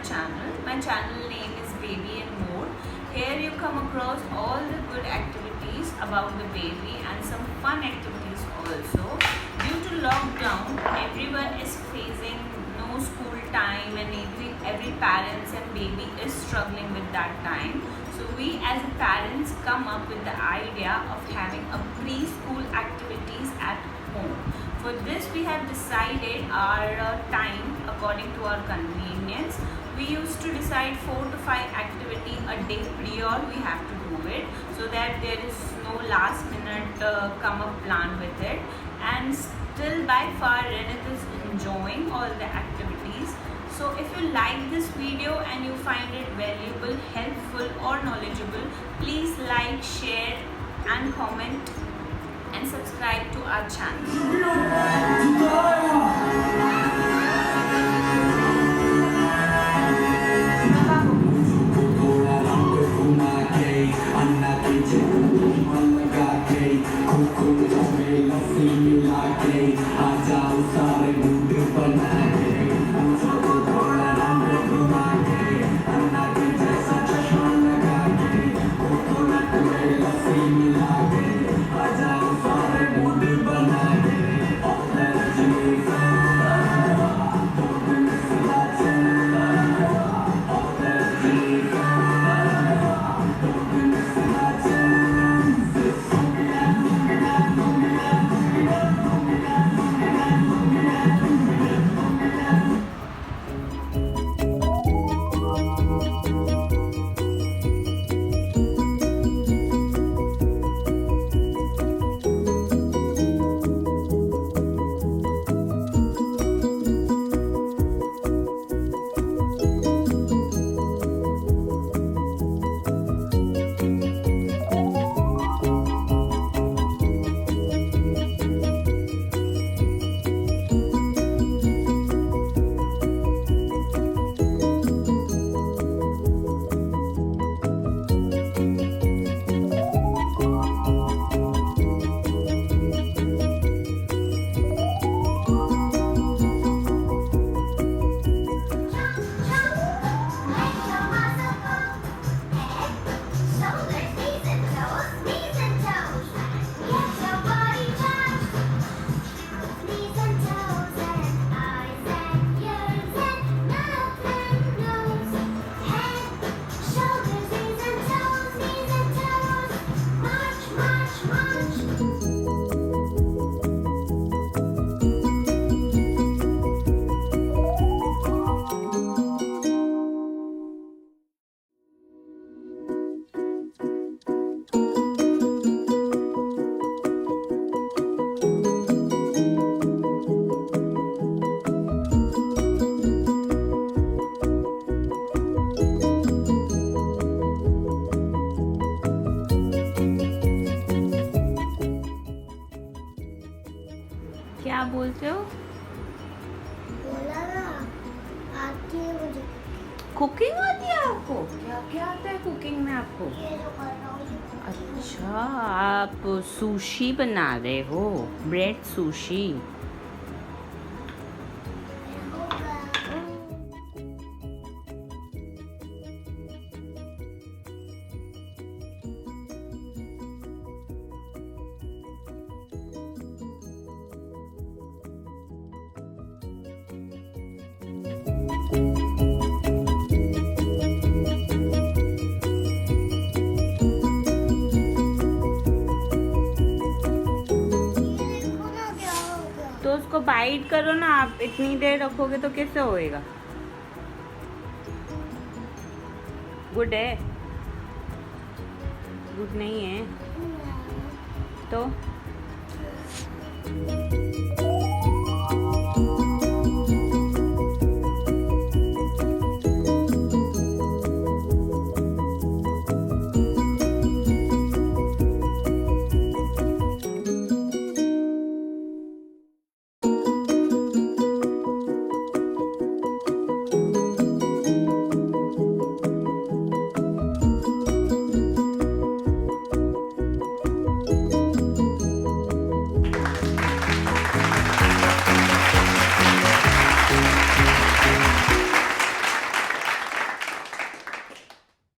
channel. My channel name is BabyNMore. Here you come across all the good activities about the baby and some fun activities also. Due to lockdown, everyone is facing no school time and every parents and baby is struggling with that time. So we as parents come up with the idea of having a preschool activities at home. For this we have decided our time according to our convenience. We used to decide 4 to 5 activity a day prior we have to do it, so that there is no last minute come up plan with it. And still by far Renit is enjoying all the activities. So if you like this video and you find it valuable, helpful or knowledgeable, please like, share and comment and subscribe to our channel. क्या बोलते हो? बोला ना, आती है मुझे। Cooking आती है आपको? क्या क्या आता है कुकिंग में आपको? ये जो कर रहा हूँ। अच्छा, आप सुशी बना रहे हो, ब्रेड सुशी। तो उसको बाइट करो ना, आप इतनी देर रखोगे तो कैसे होएगा? गुड है? गुड नहीं है तो